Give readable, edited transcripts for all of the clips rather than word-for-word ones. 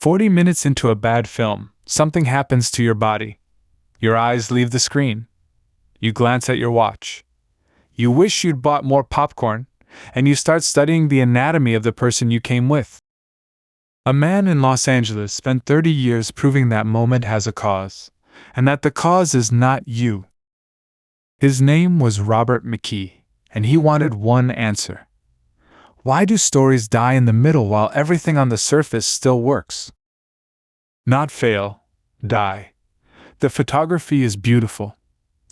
40 minutes into a bad film, something happens to your body. Your eyes leave the screen. You glance at your watch. You wish you'd bought more popcorn, and you start studying the anatomy of the person you came with. A man in Los Angeles spent 30 years proving that moment has a cause, and that the cause is not you. His name was Robert McKee, and he wanted one answer. Why do stories die in the middle while everything on the surface still works? Not fail, die. The photography is beautiful.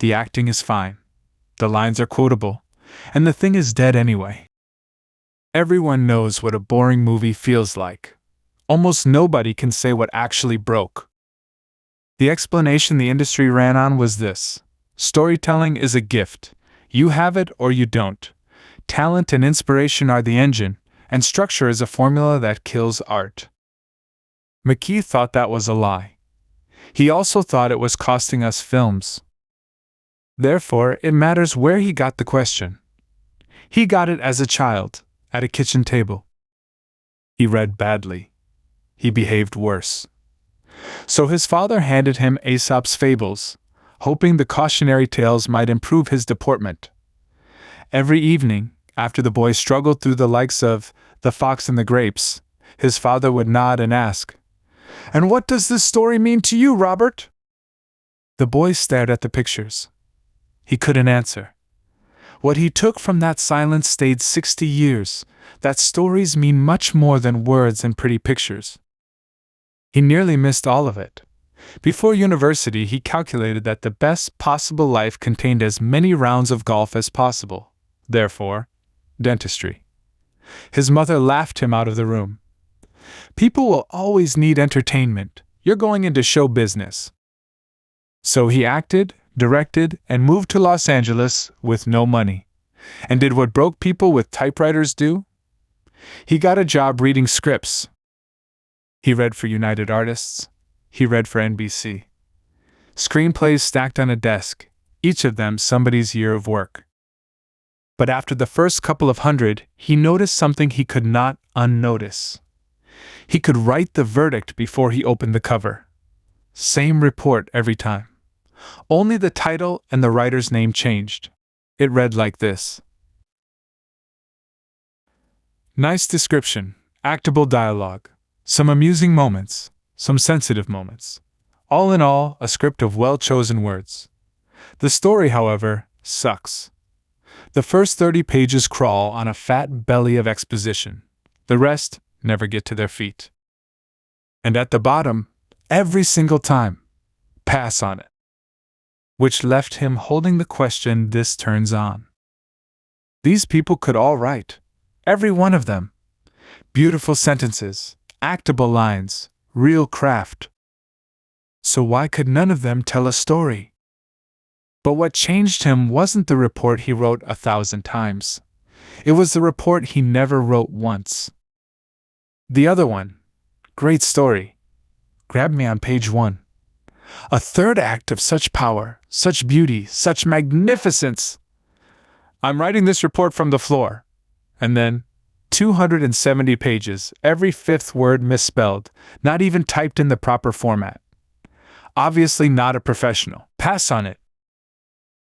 The acting is fine. The lines are quotable. And the thing is dead anyway. Everyone knows what a boring movie feels like. Almost nobody can say what actually broke. The explanation the industry ran on was this: storytelling is a gift. You have it or you don't. Talent and inspiration are the engine, and structure is a formula that kills art. McKee thought that was a lie. He also thought it was costing us films. Therefore, it matters where he got the question. He got it as a child, at a kitchen table. He read badly. He behaved worse. So his father handed him Aesop's fables, hoping the cautionary tales might improve his deportment. Every evening, after the boy struggled through the likes of The Fox and the Grapes, his father would nod and ask, "And what does this story mean to you, Robert?" The boy stared at the pictures. He couldn't answer. What he took from that silence stayed 60 years, that stories mean much more than words and pretty pictures. He nearly missed all of it. Before university, he calculated that the best possible life contained as many rounds of golf as possible. Therefore, dentistry. His mother laughed him out of the room. People will always need entertainment. You're going into show business. So he acted, directed, and moved to Los Angeles with no money. And did what broke people with typewriters do? He got a job reading scripts. He read for United Artists. He read for NBC. Screenplays stacked on a desk, each of them somebody's year of work. But after the first couple of hundred, he noticed something he could not unnotice. He could write the verdict before he opened the cover. Same report every time. Only the title and the writer's name changed. It read like this: nice description, actable dialogue, some amusing moments, some sensitive moments. All in all, a script of well-chosen words. The story, however, sucks. The first 30 pages crawl on a fat belly of exposition. The rest never get to their feet. And at the bottom, every single time, pass on it. Which left him holding the question this turns on. These people could all write. Every one of them. Beautiful sentences, actable lines, real craft. So why could none of them tell a story? But what changed him wasn't the report he wrote 1,000 times. It was the report he never wrote once. The other one, great story, grabbed me on page 1. A third act of such power, such beauty, such magnificence. I'm writing this report from the floor. And then, 270 pages, every fifth word misspelled, not even typed in the proper format. Obviously not a professional. Pass on it.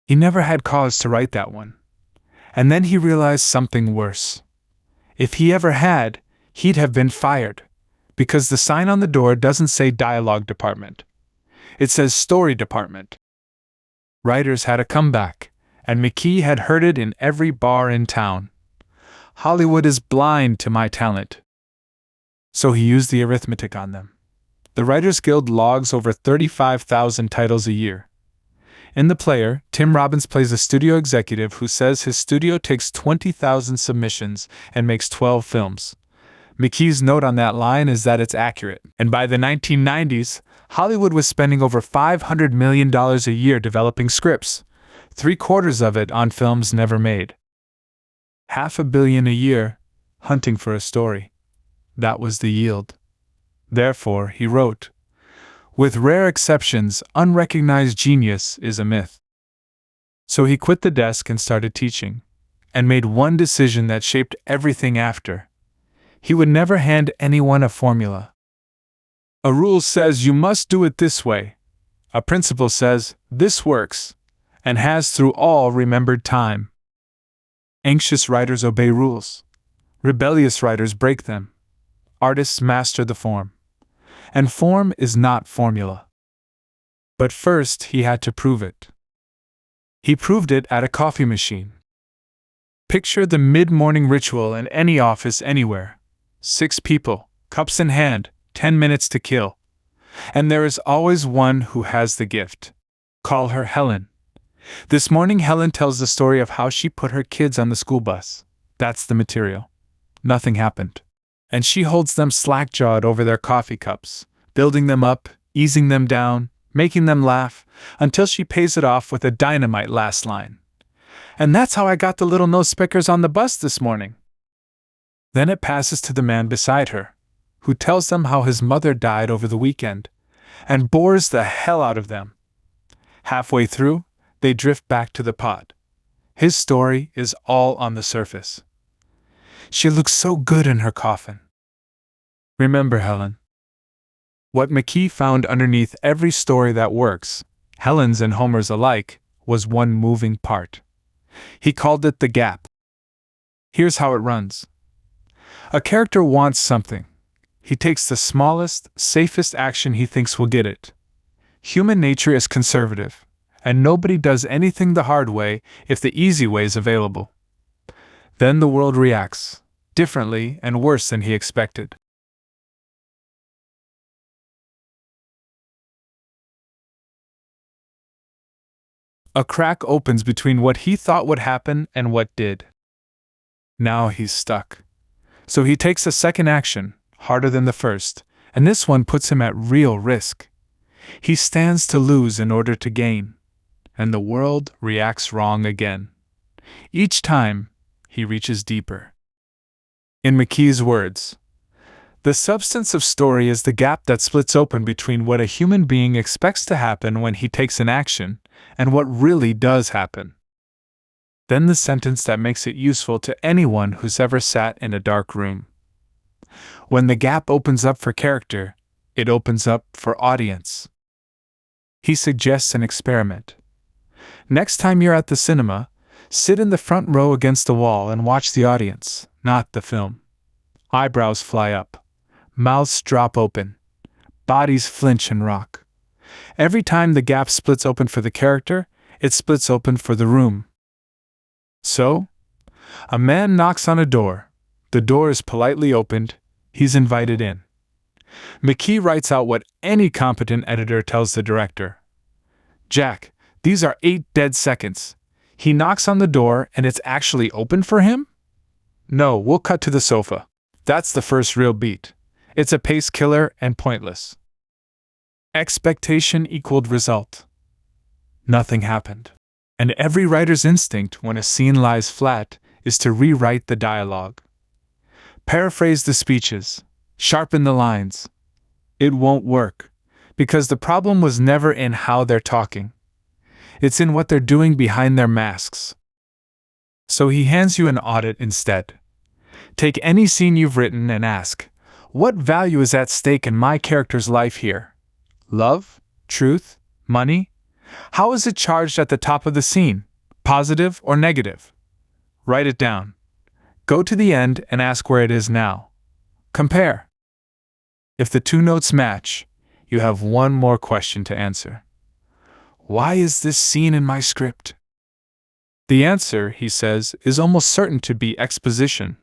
He never had cause to write that one. And then he realized something worse. If he ever had, he'd have been fired, because the sign on the door doesn't say dialogue department. It says story department. Writers had a comeback, and McKee had heard it in every bar in town. Hollywood is blind to my talent. So he used the arithmetic on them. The Writers Guild logs over 35,000 titles a year. In The Player, Tim Robbins plays a studio executive who says his studio takes 20,000 submissions and makes 12 films. McKee's note on that line is that it's accurate, and by the 1990s, Hollywood was spending over $500 million a year developing scripts, 3/4 of it on films never made. $500 million a year, hunting for a story. That was the yield. Therefore, he wrote, with rare exceptions, unrecognized genius is a myth. So he quit the desk and started teaching, and made one decision that shaped everything after. He would never hand anyone a formula. A rule says you must do it this way. A principle says this works, and has through all remembered time. Anxious writers obey rules. Rebellious writers break them. Artists master the form. And form is not formula. But first he had to prove it. He proved it at a coffee machine. Picture the mid-morning ritual in any office anywhere. 6 people, cups in hand, 10 minutes to kill. And there is always one who has the gift. Call her Helen. This morning Helen tells the story of how she put her kids on the school bus. That's the material. Nothing happened. And she holds them slack-jawed over their coffee cups, building them up, easing them down, making them laugh, until she pays it off with a dynamite last line. And that's how I got the little no-spickers on the bus this morning. Then it passes to the man beside her, who tells them how his mother died over the weekend, and bores the hell out of them. Halfway through, they drift back to the pod. His story is all on the surface. She looks so good in her coffin. Remember, Helen. What McKee found underneath every story that works, Helen's and Homer's alike, was one moving part. He called it the gap. Here's how it runs. A character wants something. He takes the smallest, safest action he thinks will get it. Human nature is conservative, and nobody does anything the hard way if the easy way is available. Then the world reacts, differently and worse than he expected. A crack opens between what he thought would happen and what did. Now he's stuck. So he takes a second action, harder than the first, and this one puts him at real risk. He stands to lose in order to gain, and the world reacts wrong again. Each time, he reaches deeper. In McKee's words, the substance of story is the gap that splits open between what a human being expects to happen when he takes an action and what really does happen. Then the sentence that makes it useful to anyone who's ever sat in a dark room. When the gap opens up for character, it opens up for audience. He suggests an experiment. Next time you're at the cinema, sit in the front row against the wall and watch the audience, not the film. Eyebrows fly up. Mouths drop open. Bodies flinch and rock. Every time the gap splits open for the character, it splits open for the room. So, a man knocks on a door. The door is politely opened. He's invited in. McKee writes out what any competent editor tells the director. Jack, these are 8 dead seconds. He knocks on the door and it's actually open for him? No, we'll cut to the sofa. That's the first real beat. It's a pace killer and pointless. Expectation equaled result. Nothing happened. And every writer's instinct when a scene lies flat is to rewrite the dialogue. Paraphrase the speeches. Sharpen the lines. It won't work, because the problem was never in how they're talking. It's in what they're doing behind their masks. So he hands you an audit instead. Take any scene you've written and ask, what value is at stake in my character's life here? Love? Truth? Money? How is it charged at the top of the scene? Positive or negative? Write it down. Go to the end and ask where it is now. Compare. If the 2 notes match, you have one more question to answer. Why is this scene in my script? The answer, he says, is almost certain to be exposition,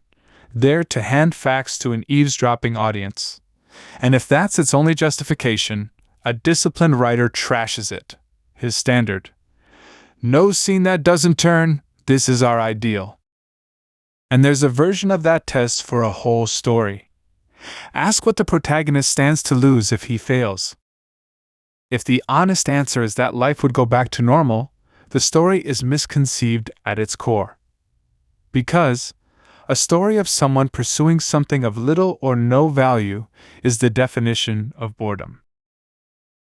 there to hand facts to an eavesdropping audience. And if that's its only justification, a disciplined writer trashes it. His standard. No scene that doesn't turn, this is our ideal. And there's a version of that test for a whole story. Ask what the protagonist stands to lose if he fails. If the honest answer is that life would go back to normal, the story is misconceived at its core. Because a story of someone pursuing something of little or no value is the definition of boredom.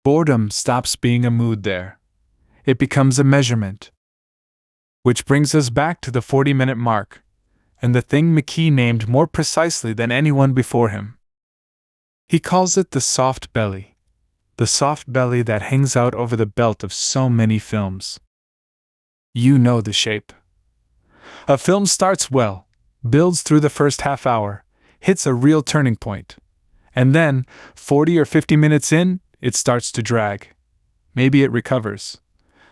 Boredom stops being a mood there. It becomes a measurement. Which brings us back to the 40-minute mark, and the thing McKee named more precisely than anyone before him. He calls it the soft belly. The soft belly that hangs out over the belt of so many films. You know the shape. A film starts well, builds through the first half hour, hits a real turning point. And then, 40 or 50 minutes in, it starts to drag. Maybe it recovers.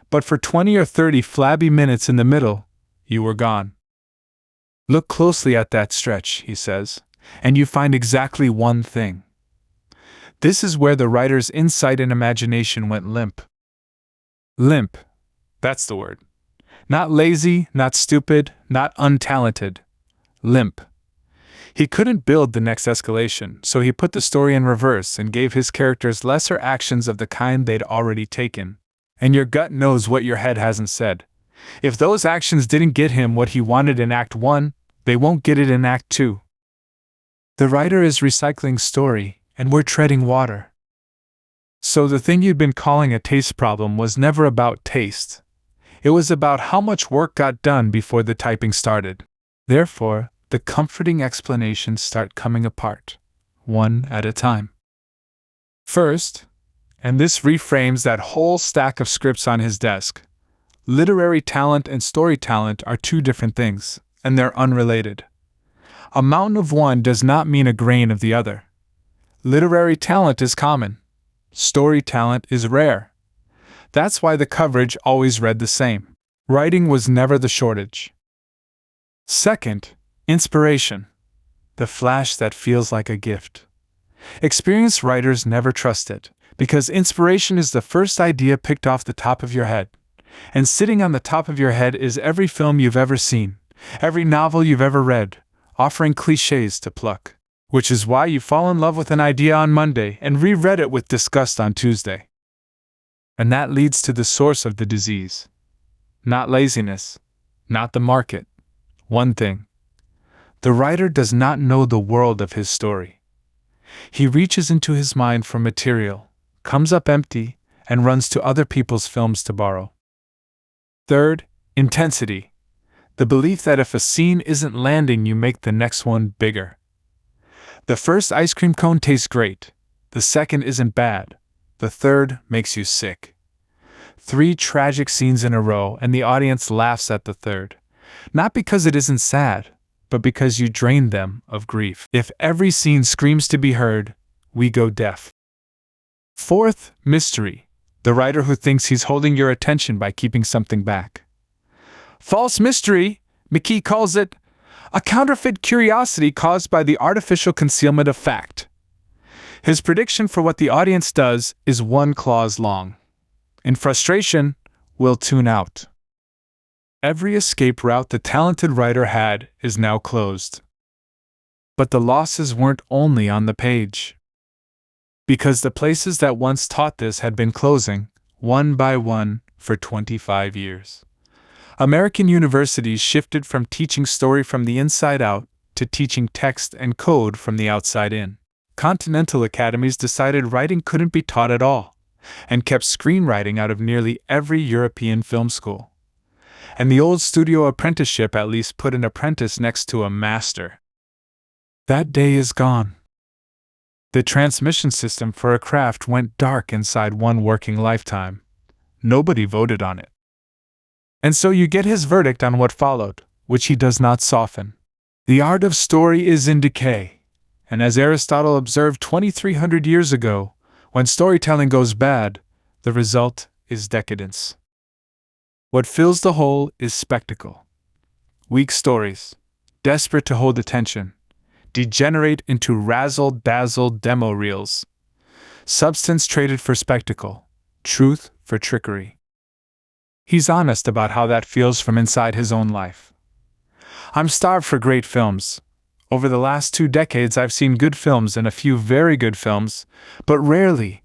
But for 20 or 30 flabby minutes in the middle, you were gone. Look closely at that stretch, he says, and you find exactly one thing. This is where the writer's insight and imagination went limp. Limp. That's the word. Not lazy, not stupid, not untalented. Limp. He couldn't build the next escalation, so he put the story in reverse and gave his characters lesser actions of the kind they'd already taken. And your gut knows what your head hasn't said. If those actions didn't get him what he wanted in Act 1, they won't get it in Act 2. The writer is recycling story, and we're treading water. So the thing you'd been calling a taste problem was never about taste. It was about how much work got done before the typing started. Therefore, the comforting explanations start coming apart, one at a time. First, and this reframes that whole stack of scripts on his desk, literary talent and story talent are two different things, and they're unrelated. A mountain of one does not mean a grain of the other. Literary talent is common. Story talent is rare. That's why the coverage always read the same. Writing was never the shortage. Second, inspiration. The flash that feels like a gift. Experienced writers never trust it, because inspiration is the first idea picked off the top of your head. And sitting on the top of your head is every film you've ever seen, every novel you've ever read, offering cliches to pluck. Which is why you fall in love with an idea on Monday and reread it with disgust on Tuesday. And that leads to the source of the disease. Not laziness, not the market. One thing. The writer does not know the world of his story. He reaches into his mind for material, comes up empty, and runs to other people's films to borrow. Third, intensity. The belief that if a scene isn't landing, you make the next one bigger. The first ice cream cone tastes great, the second isn't bad, the third makes you sick. 3 tragic scenes in a row and the audience laughs at the third. Not because it isn't sad, but because you drained them of grief. If every scene screams to be heard, we go deaf. Fourth, mystery. The writer who thinks he's holding your attention by keeping something back. False mystery, McKee calls it, a counterfeit curiosity caused by the artificial concealment of fact. His prediction for what the audience does is 1 clause long. In frustration, we'll tune out. Every escape route the talented writer had is now closed. But the losses weren't only on the page. Because the places that once taught this had been closing, one by one, for 25 years. American universities shifted from teaching story from the inside out to teaching text and code from the outside in. Continental academies decided writing couldn't be taught at all, and kept screenwriting out of nearly every European film school. And the old studio apprenticeship at least put an apprentice next to a master. That day is gone. The transmission system for a craft went dark inside one working lifetime. Nobody voted on it. And so you get his verdict on what followed, which he does not soften. The art of story is in decay, and as Aristotle observed 2,300 years ago, when storytelling goes bad, the result is decadence. What fills the hole is spectacle. Weak stories, desperate to hold attention, degenerate into razzle-dazzle demo reels. Substance traded for spectacle, truth for trickery. He's honest about how that feels from inside his own life. I'm starved for great films. Over the last 2 decades I've seen good films and a few very good films, but rarely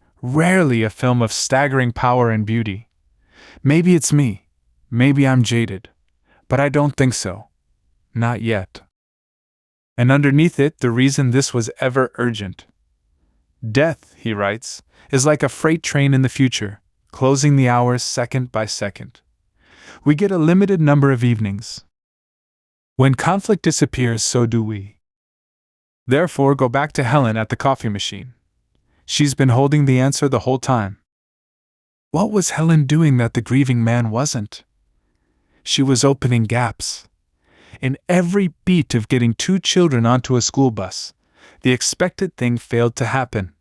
a film of staggering power and beauty. Maybe it's me. Maybe I'm jaded. But I don't think so. Not yet. And underneath it, the reason this was ever urgent. Death, he writes, is like a freight train in the future, closing the hours second by second. We get a limited number of evenings. When conflict disappears, so do we. Therefore, go back to Helen at the coffee machine. She's been holding the answer the whole time. What was Helen doing that the grieving man wasn't? She was opening gaps. In every beat of getting 2 children onto a school bus, the expected thing failed to happen,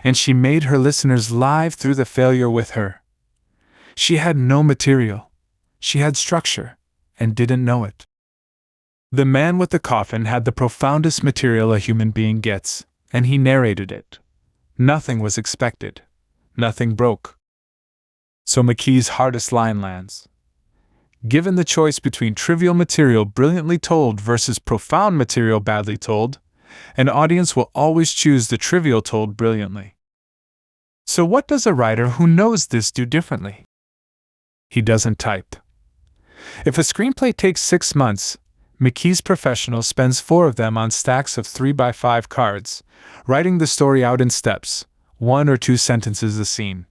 and she made her listeners live through the failure with her. She had no material. She had structure, and didn't know it. The man with the coffin had the profoundest material a human being gets, and he narrated it. Nothing was expected. Nothing broke. So McKee's hardest line lands. Given the choice between trivial material brilliantly told versus profound material badly told, an audience will always choose the trivial told brilliantly. So what does a writer who knows this do differently? He doesn't type. If a screenplay takes 6 months, McKee's professional spends 4 of them on stacks of 3x5 cards, writing the story out in steps, 1 or 2 sentences a scene.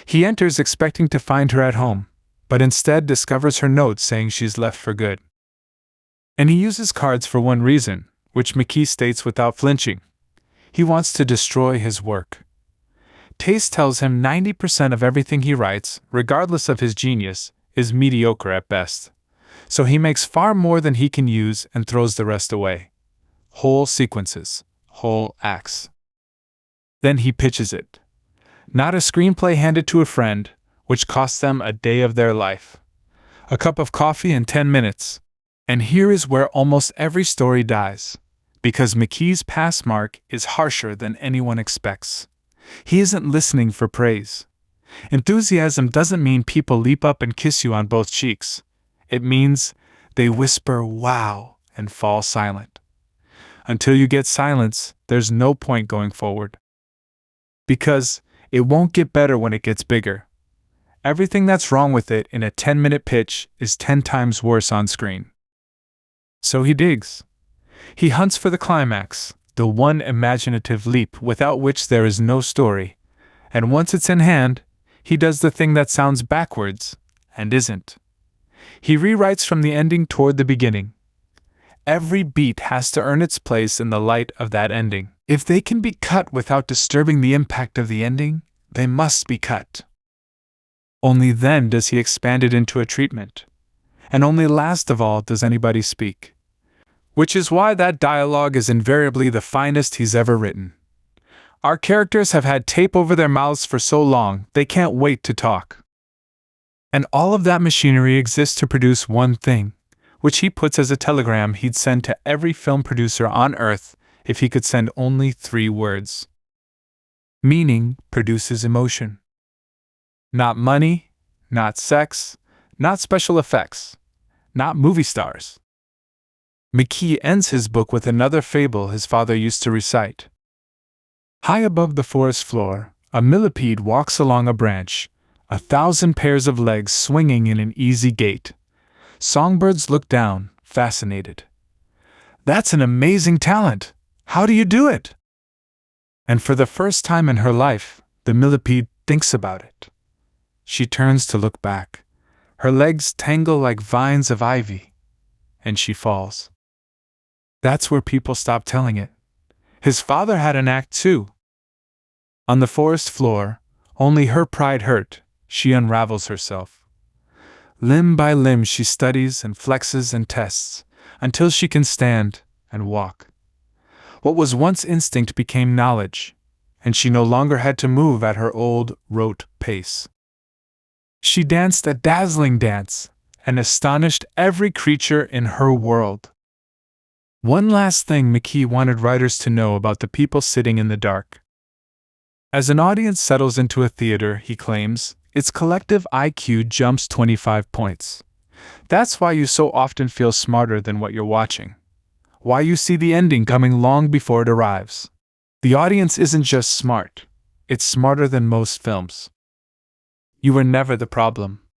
He enters expecting to find her at home, but instead discovers her note saying she's left for good. And he uses cards for one reason, which McKee states without flinching. He wants to destroy his work. Taste tells him 90% of everything he writes, regardless of his genius, is mediocre at best. So he makes far more than he can use and throws the rest away. Whole sequences, whole acts. Then he pitches it. Not a screenplay handed to a friend, which costs them a day of their life. A cup of coffee in 10 minutes. And here is where almost every story dies, because McKee's pass mark is harsher than anyone expects. He isn't listening for praise. Enthusiasm doesn't mean people leap up and kiss you on both cheeks. It means they whisper wow and fall silent. Until you get silence, there's no point going forward. Because it won't get better when it gets bigger. Everything that's wrong with it in a 10-minute pitch is 10 times worse on screen. So he digs. He hunts for the climax, the one imaginative leap without which there is no story, and once it's in hand, he does the thing that sounds backwards, and isn't. He rewrites from the ending toward the beginning. Every beat has to earn its place in the light of that ending. If they can be cut without disturbing the impact of the ending, they must be cut. Only then does he expand it into a treatment. And only last of all does anybody speak. Which is why that dialogue is invariably the finest he's ever written. Our characters have had tape over their mouths for so long, they can't wait to talk. And all of that machinery exists to produce one thing, which he puts as a telegram he'd send to every film producer on Earth if he could send only 3 words. Meaning produces emotion. Not money, not sex, not special effects, not movie stars. McKee ends his book with another fable his father used to recite. High above the forest floor, a millipede walks along a branch, 1,000 pairs of legs swinging in an easy gait. Songbirds look down, fascinated. That's an amazing talent! How do you do it? And for the first time in her life, the millipede thinks about it. She turns to look back. Her legs tangle like vines of ivy, and she falls. That's where people stop telling it. His father had an act too. On the forest floor, only her pride hurt, she unravels herself. Limb by limb she studies and flexes and tests, until she can stand and walk. What was once instinct became knowledge, and she no longer had to move at her old, rote pace. She danced a dazzling dance, and astonished every creature in her world. One last thing McKee wanted writers to know about the people sitting in the dark. As an audience settles into a theater, he claims, its collective IQ jumps 25 points. That's why you so often feel smarter than what you're watching. Why you see the ending coming long before it arrives. The audience isn't just smart, it's smarter than most films. You were never the problem.